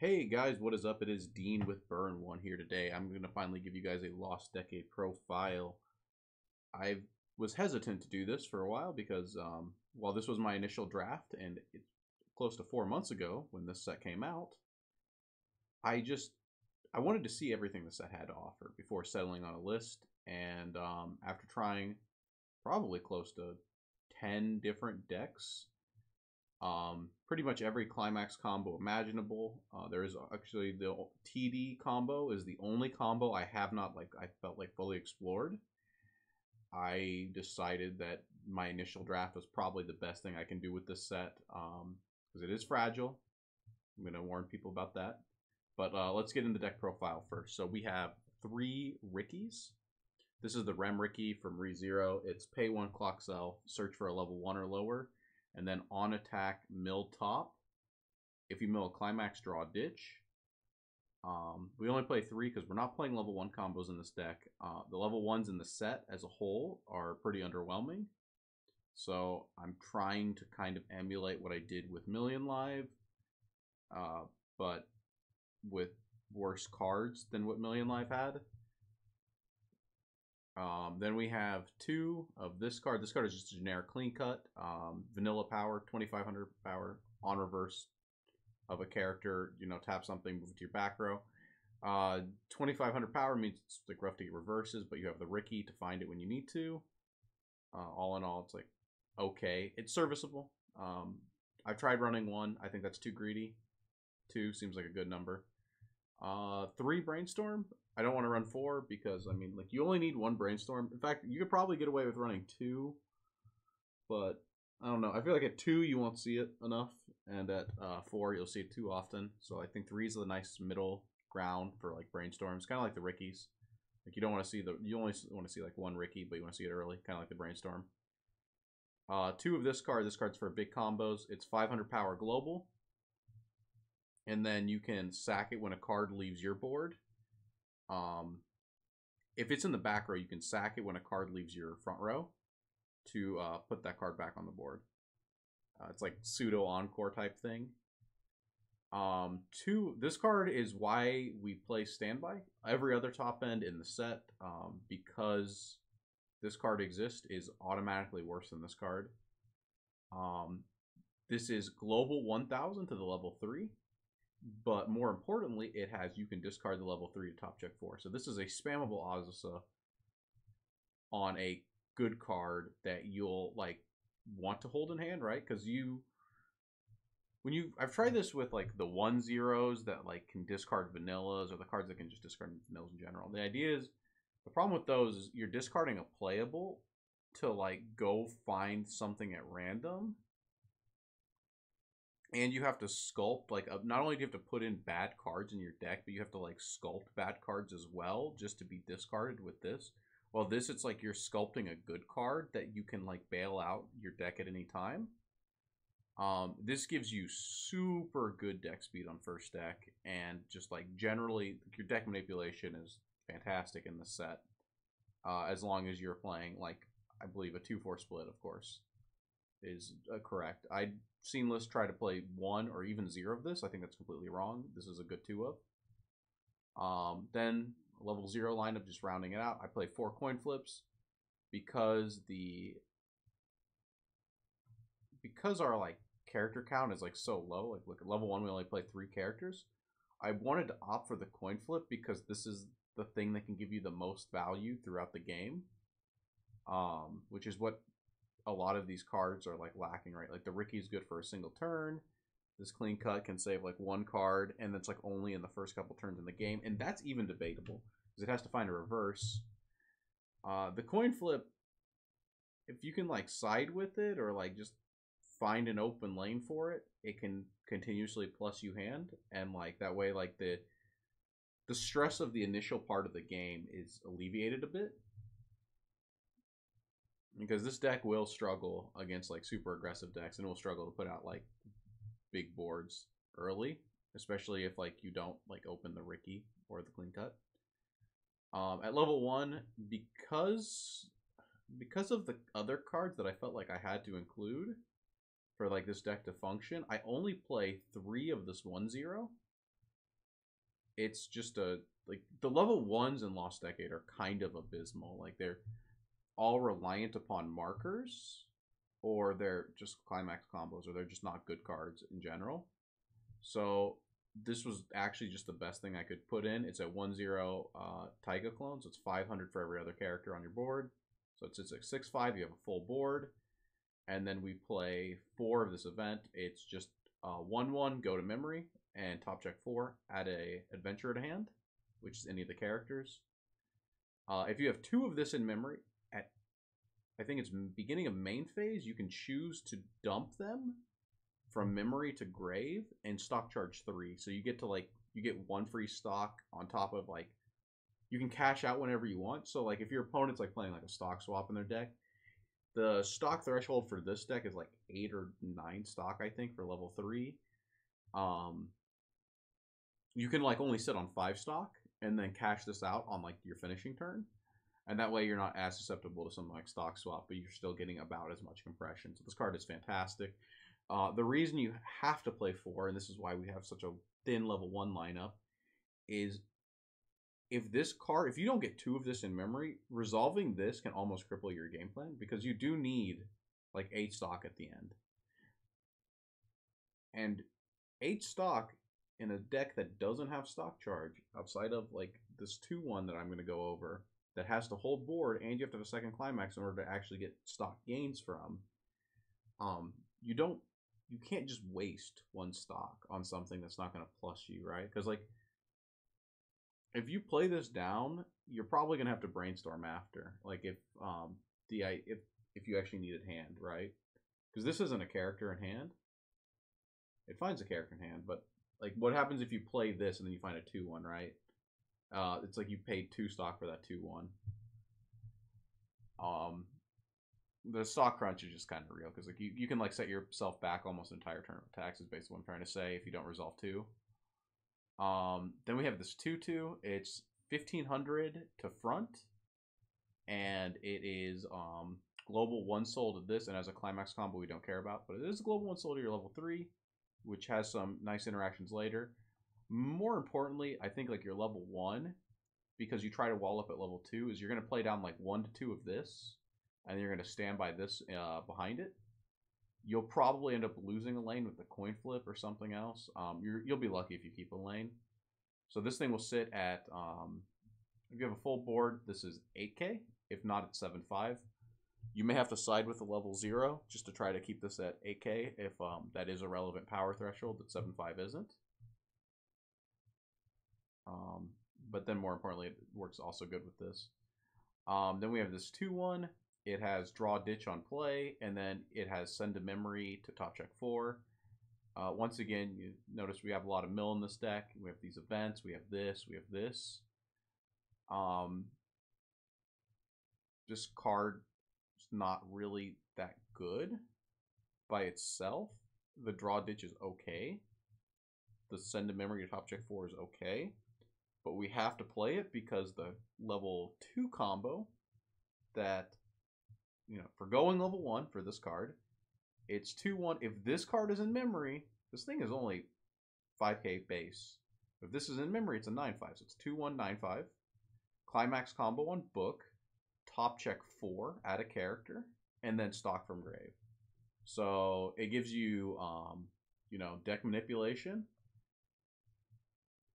Hey guys, what is up? It is Dean with Burn One here today. I'm going to finally give you guys a Lost Decade profile. I was hesitant to do this for a while because, while this was my initial draft and it's close to 4 months ago when this set came out, I wanted to see everything the set had to offer before settling on a list. And after trying probably close to 10 different decks, pretty much every climax combo imaginable. There is actually the TD combo is the only combo I have not I felt like fully explored. I decided that my initial draft was probably the best thing I can do with this set because it is fragile. I'm going to warn people about that. But let's get into the deck profile first. So we have 3 Rickies. This is the Rem Ricky from ReZero. It's pay 1 clock sell, search for a level 1 or lower, and then on attack, mill top. If you mill a climax, draw ditch. We only play 3 because we're not playing level 1 combos in this deck. The level 1s in the set as a whole are pretty underwhelming. So I'm trying to kind of emulate what I did with Million Live, but with worse cards than what Million Live had. Then we have 2 of this card. This card is just a generic clean cut. Vanilla power, 2500 power on reverse of a character. Tap something, move it to your back row. 2500 power means it's like rough to get reverses, but you have the Ricky to find it when you need to. All in all, it's like okay. It's serviceable. I've tried running 1. I think that's too greedy. 2 seems like a good number. 3 Brainstorm. I don't want to run 4 because, you only need 1 Brainstorm. In fact, you could probably get away with running 2. But, I don't know. I feel like at 2, you won't see it enough. And at 4, you'll see it too often. So I think 3 is the nice middle ground for, Brainstorms. Kind of like the Rickies. You don't want to see you only want to see, 1 Ricky, but you want to see it early. Kind of like the Brainstorm. 2 of this card. This card's for big combos. It's 500 power global. And then you can sack it when a card leaves your board. If it's in the back row, you can sack it when a card leaves your front row to put that card back on the board. It's like pseudo encore type thing. 2, this card is why we play standby. Every other top end in the set, because this card exists, is automatically worse than this card. This is global 1000 to the level 3. But more importantly, it has you can discard the level 3 to top check 4. So this is a spammable Azusa on a good card that you'll want to hold in hand, right? Because I've tried this with the 1/0s that can discard vanillas, or the cards that can just discard vanillas in general. The idea is the problem with those is you're discarding a playable to go find something at random. And you have to sculpt, not only do you have to put in bad cards in your deck, but you have to, sculpt bad cards as well, just to be discarded with this. Well, this, it's you're sculpting a good card that you can, bail out your deck at any time. This gives you super good deck speed on first deck, and just, generally, your deck manipulation is fantastic in this set. As long as you're playing, I believe a 2-4 split, of course, is correct. I'd seen lists try to play 1 or even 0 of this. I think that's completely wrong. This is a good 2 of. Then level 0 lineup, just rounding it out. I play 4 coin flips because our character count is so low. Look at level 1, we only play 3 characters. I wanted to opt for the coin flip because this is the thing that can give you the most value throughout the game, which is what a lot of these cards are lacking, right? The Ricky is good for a single turn. This clean cut can save 1 card, and that's only in the first couple turns in the game, and that's even debatable because it has to find a reverse. The coin flip, if you can side with it or just find an open lane for it, it can continuously plus you hand, and that way the stress of the initial part of the game is alleviated a bit. Because this deck will struggle against super aggressive decks, and it will struggle to put out big boards early, especially if you don't open the Ricky or the clean cut. At level 1, because of the other cards that I felt I had to include for this deck to function, I only play 3 of this 1/0. it's just like the level ones in Lost Decade are kind of abysmal. Like they're all reliant upon markers, or they're just climax combos, or they're just not good cards in general. So this was actually just the best thing I could put in. It's a 1/0 Taiga clone, so it's 500 for every other character on your board. So it's a 6/5. You have a full board, and then we play 4 of this event. It's just 1/1, go to memory, and top check 4. Add a adventure to hand, which is any of the characters. If you have 2 of this in memory, at I think it's beginning of main phase, you can choose to dump them from memory to grave and stock charge 3. So you get to like you get 1 free stock on top of like you can cash out whenever you want. So like if your opponent's like playing like a stock swap in their deck, the stock threshold for this deck is like 8 or 9 stock, I think, for level 3. You can like only sit on 5 stock and then cash this out on like your finishing turn. And that way you're not as susceptible to something like stock swap, but you're still getting about as much compression. So this card is fantastic. The reason you have to play 4, and this is why we have such a thin level 1 lineup, is if you don't get 2 of this in memory, resolving this can almost cripple your game plan, because you do need like 8 stock at the end. And 8 stock in a deck that doesn't have stock charge, outside of like this 2/1 that I'm going to go over, that has to hold board, and you have to have a second climax in order to actually get stock gains from, you can't just waste 1 stock on something that's not going to plus you, right? Because like if you play this down, you're probably going to have to brainstorm after, like if you actually need it hand, right? Because this isn't a character in hand. It finds a character in hand, but like what happens if you play this and then you find a 2/1, right? It's like you paid 2 stock for that 2/1. The stock crunch is just kind of real, because like you can like set yourself back almost an entire turn of attacks, is basically what I'm trying to say, if you don't resolve 2. Then we have this 2/2. It's 1500 to front, and it is global 1 soul to this, and as a climax combo we don't care about, but it is a global 1 soul to your level 3, which has some nice interactions later. More importantly, I think like your level 1, because you try to wall up at level 2, is you're going to play down like 1 to 2 of this, and you're going to stand by this behind it. You'll probably end up losing a lane with the coin flip or something else. You'll be lucky if you keep a lane. So this thing will sit at, if you have a full board, this is 8k. If not, it's 7.5. You may have to side with the level 0 just to try to keep this at 8k if that is a relevant power threshold that 7.5 isn't. But then more importantly, it works also good with this. Then we have this 2/1. It has draw ditch on play, and then it has send to memory to top check 4. Once again, you notice we have a lot of mill in this deck. We have these events, we have this, we have this. This card is not really that good by itself. The draw ditch is okay. The send to memory to top check 4 is okay. But we have to play it because the level 2 combo that, for going level 1 for this card, it's 2/1. If this card is in memory, this thing is only 5k base. If this is in memory, it's a 9/5. So it's 2/1, 9/5. Climax combo on book, top check 4, add a character, and then stock from grave. So it gives you, deck manipulation,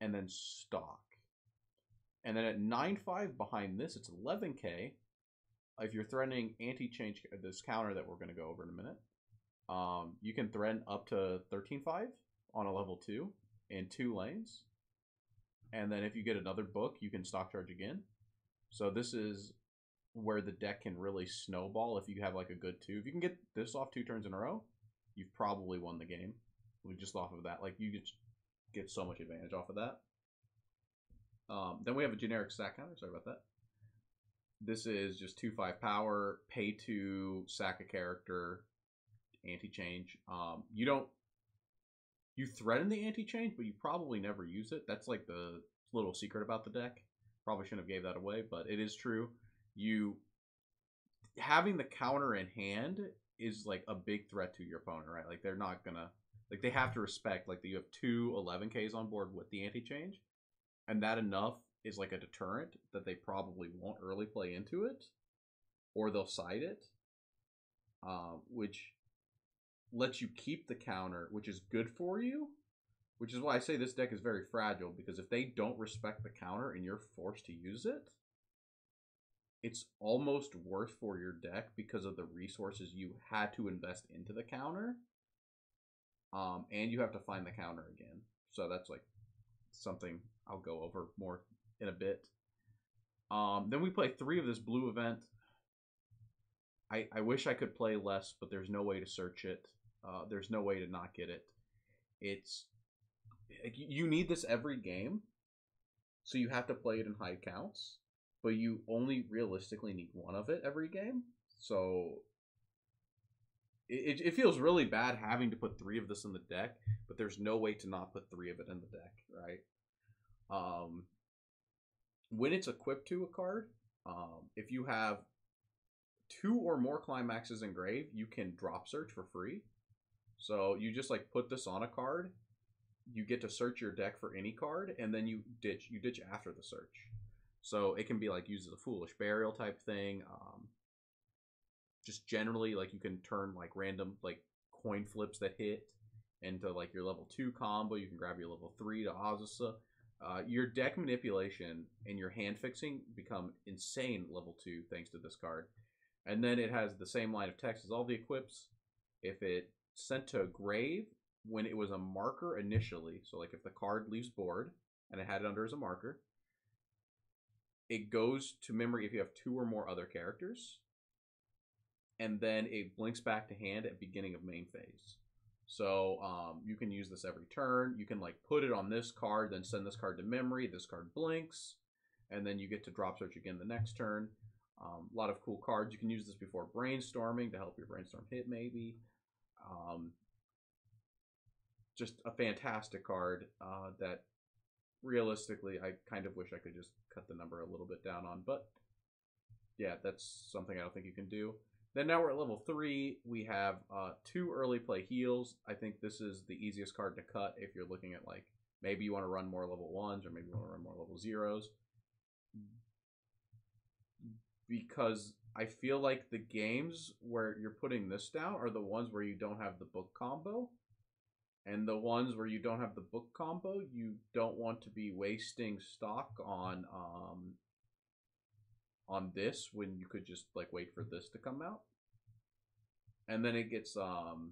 and then stock. And then at 9/5 behind this, it's 11k. If you're threatening anti-change, this counter that we're going to go over in a minute, you can threaten up to 13/5 on a level 2 in 2 lanes. And then if you get another book, you can stock charge again. So this is where the deck can really snowball if you have like a good 2. If you can get this off 2 turns in a row, you've probably won the game. Just off of that. Like you get so much advantage off of that. Then we have a generic sack counter. Sorry about that. This is just 2/5 power, pay to sack a character, anti-change. You threaten the anti-change, but you probably never use it. That's like the little secret about the deck. Probably shouldn't have gave that away, but it is true. Having the counter in hand is like a big threat to your opponent, right? Like they're not gonna, like they have to respect like that you have 2 11Ks on board with the anti-change. and that enough is like a deterrent that they probably won't early play into it, or they'll side it, which lets you keep the counter, which is good for you. Which is why I say this deck is very fragile, because if they don't respect the counter and you're forced to use it, it's almost worse for your deck because of the resources you had to invest into the counter. And you have to find the counter again. So that's like something I'll go over more in a bit. Then we play 3 of this blue event. I wish I could play less, but there's no way to search it. There's no way to not get it. It's you need this every game, so you have to play it in high counts, but you only realistically need 1 of it every game. So it feels really bad having to put 3 of this in the deck, but there's no way to not put 3 of it in the deck, right? When it's equipped to a card, if you have 2 or more climaxes engraved, you can drop search for free. So you just like put this on a card, you get to search your deck for any card, and then you ditch after the search. So it can be like used as a foolish burial type thing. Just generally, like you can turn like random like coin flips that hit into like your level 2 combo. You can grab your level 3 to Azusa. Your deck manipulation and your hand fixing become insane level 2 thanks to this card. And then it has the same line of text as all the equips. If it sent to a grave when it was a marker initially, so like if the card leaves board and it had it under as a marker, it goes to memory if you have 2 or more other characters, and then it blinks back to hand at beginning of main phase. So you can use this every turn. You can like put it on this card, then send this card to memory. This card blinks, and then you get to drop search again the next turn. A lot of cool cards. You can use this before brainstorming to help your brainstorm hit maybe. Just a fantastic card that realistically I kind of wish I could just cut the number a little bit down on, but yeah, that's something I don't think you can do. Then now we're at level 3. We have 2 early play heals. I think this is the easiest card to cut if you're looking at like maybe you want to run more level 1s or maybe you want to run more level 0s. Because I feel like the games where you're putting this down are the ones where you don't have the book combo. And the ones where you don't have the book combo, you don't want to be wasting stock on this when you could just like wait for this to come out. And then it gets 500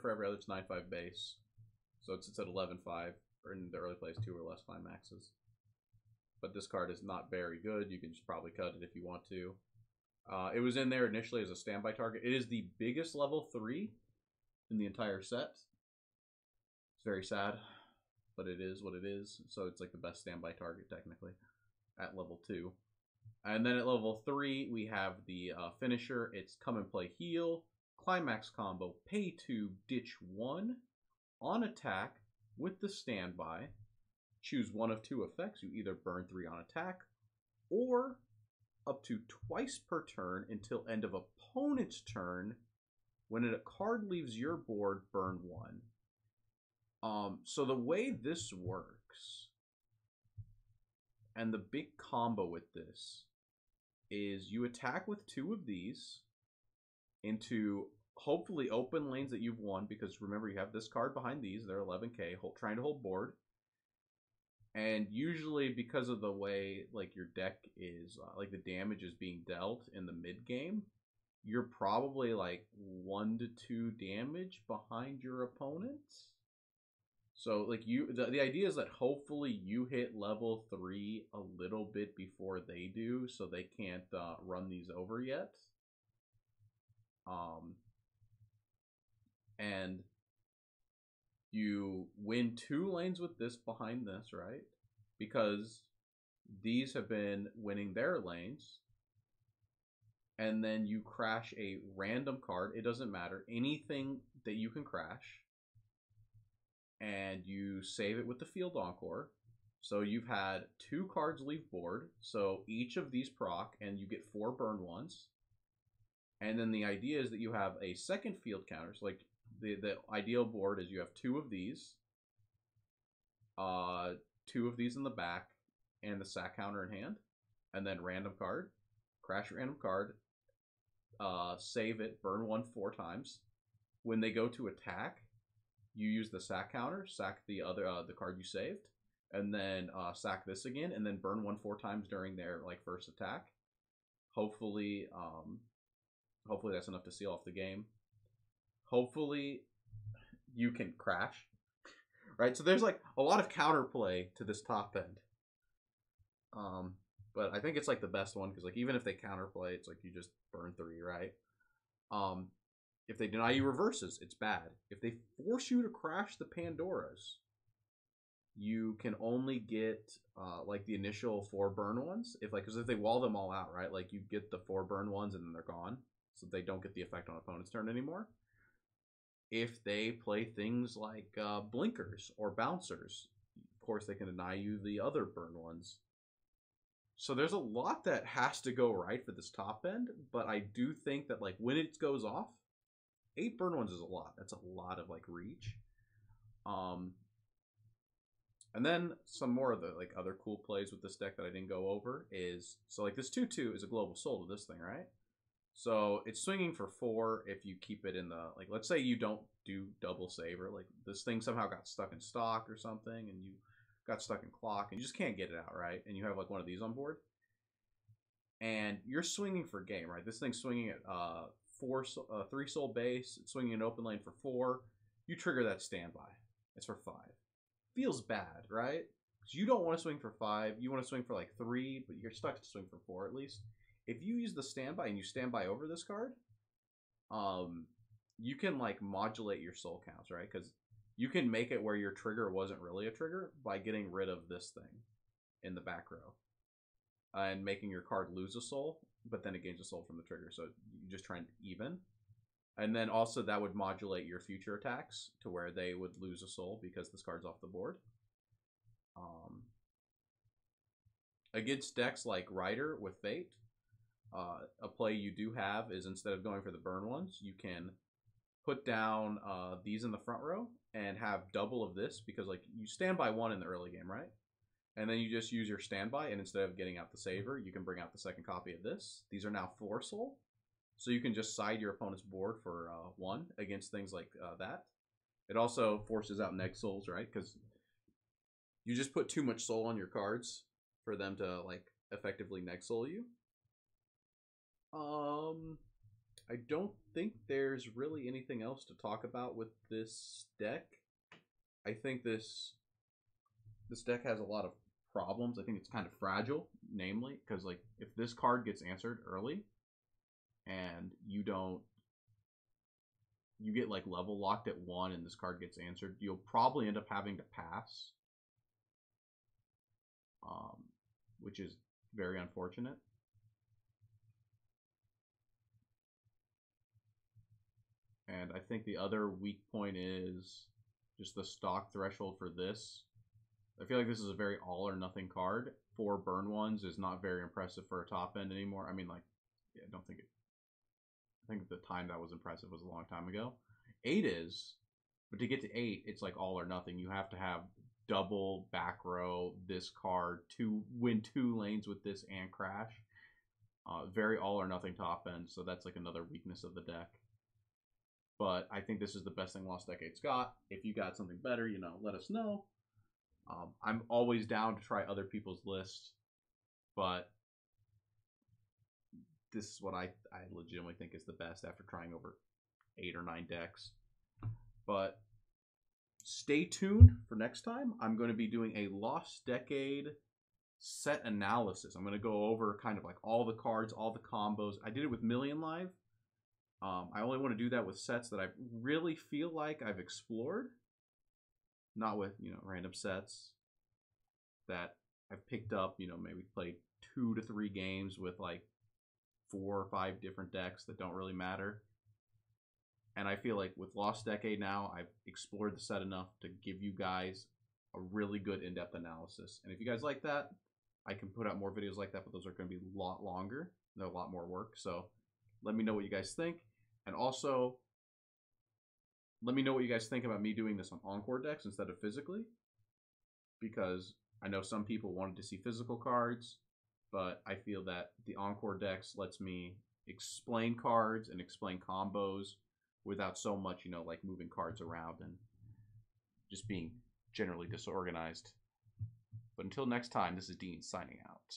for every other. It's 9.5 base, so it's at 11.5, or in the early plays 2 or less climaxes. But this card is not very good. You can just probably cut it if you want to. It was in there initially as a standby target. It is the biggest level 3 in the entire set. It's very sad, but it is what it is. So it's like the best standby target technically at level 2. And then at level 3, we have the finisher. It's come and play heal, climax combo, pay 2, ditch 1, on attack with the standby. Choose 1 of 2 effects. You either burn 3 on attack, or up to twice per turn until end of opponent's turn. When a card leaves your board, burn 1. So the way this works, and the big combo with this, is you attack with 2 of these into hopefully open lanes that you've won, because remember you have this card behind these. They're 11k, trying to hold board. And usually because of the way like your deck is, like the damage is being dealt in the mid game, you're probably like 1 to 2 damage behind your opponent. So like the idea is that hopefully you hit level 3 a little bit before they do, so they can't run these over yet. And you win 2 lanes with this behind this, right? Because these have been winning their lanes. And then you crash a random card. It doesn't matter. Anything that you can crash. And you save it with the Field Encore. So you've had 2 cards leave board. So each of these proc, and you get 4 burn ones. And then the idea is that you have a second field counter. So like the ideal board is you have 2 of these. 2 2 of these in the back and the sack counter in hand, and then random card, crash random card, save it, burn 1 4 times. When they go to attack, you use the sack counter, sack the other the card you saved, and then sack this again, and then burn 1 4 times during their like first attack. Hopefully, hopefully that's enough to seal off the game. Hopefully, you can crash. Right, so there's like a lot of counterplay to this top end. But I think it's like the best one because like even if they counterplay, it's like you just burn 3, right? If they deny you reverses, it's bad. If they force you to crash the Pandoras, you can only get like the initial 4 burn ones. Because if they wall them all out, right? Like you get the 4 burn ones and then they're gone, so they don't get the effect on opponent's turn anymore. If they play things like blinkers or bouncers, of course they can deny you the other burn ones. So there's a lot that has to go right for this top end, but I do think that like when it goes off, 8 burn ones is a lot. That's a lot of like reach. And then some more of the like other cool plays with this deck that I didn't go over is, so like this 2/2 is a global soul to this thing, right? So it's swinging for 4 if you keep it in the, like let's say you don't do double saver, like this thing somehow got stuck in stock or something and you got stuck in clock and you just can't get it out, right? And you have like one of these on board and you're swinging for game, right? This thing's swinging at 3 soul base, it's swinging an open lane for 4. You trigger that standby, it's for 5. Feels bad, right? Because you don't want to swing for 5, you want to swing for like 3, but you're stuck to swing for 4 at least. If you use the standby and you standby over this card, you can like modulate your soul counts, right? Because you can make it where your trigger wasn't really a trigger by getting rid of this thing in the back row and making your card lose a soul, but then it gains a soul from the trigger. So you just try and even. And then also that would modulate your future attacks to where they would lose a soul because this card's off the board. Against decks like Rider with Fate, a play you do have is instead of going for the burn ones, you can put down these in the front row and have double of this because like you stand by 1 in the early game, right? And then you just use your standby, and instead of getting out the saver, you can bring out the second copy of this. These are now 4 soul. So you can just side your opponent's board for 1 against things like that. It also forces out neg souls, right? Because you just put too much soul on your cards for them to like effectively neg soul you. I don't think there's really anything else to talk about with this deck. I think this deck has a lot of problems. I think it's kind of fragile, namely, because like if this card gets answered early and you get like level locked at 1 and this card gets answered, you'll probably end up having to pass, which is very unfortunate. And I think the other weak point is just the stock threshold for this. I feel like this is a very all or nothing card. 4 burn ones is not very impressive for a top end anymore. I mean, like, yeah, I don't think it. I think the time that was impressive was a long time ago. 8 is, but to get to 8, it's like all or nothing. You have to have double back row this card to win 2 lanes with this and crash. Very all or nothing top end, so that's like another weakness of the deck. But I think this is the best thing Lost Decade's got. If you got something better, you know, let us know. I'm always down to try other people's lists, but this is what I legitimately think is the best after trying over 8 or 9 decks. But stay tuned for next time. I'm going to be doing a Lost Decade set analysis. I'm going to go over kind of like all the cards, all the combos. I did it with Million Live. I only want to do that with sets that I really feel like I've explored. Not with, you know, random sets that I've picked up, you know, maybe played 2 to 3 games with like 4 or 5 different decks that don't really matter. And I feel like with Lost Decade now, I've explored the set enough to give you guys a really good in-depth analysis. And if you guys like that, I can put out more videos like that, but those are going to be a lot longer. They're a lot more work. So let me know what you guys think. And also, let me know what you guys think about me doing this on Encore decks instead of physically. Because I know some people wanted to see physical cards, but I feel that the Encore Decks lets me explain cards and explain combos without so much, like moving cards around and just being generally disorganized. But until next time, this is Dean signing out.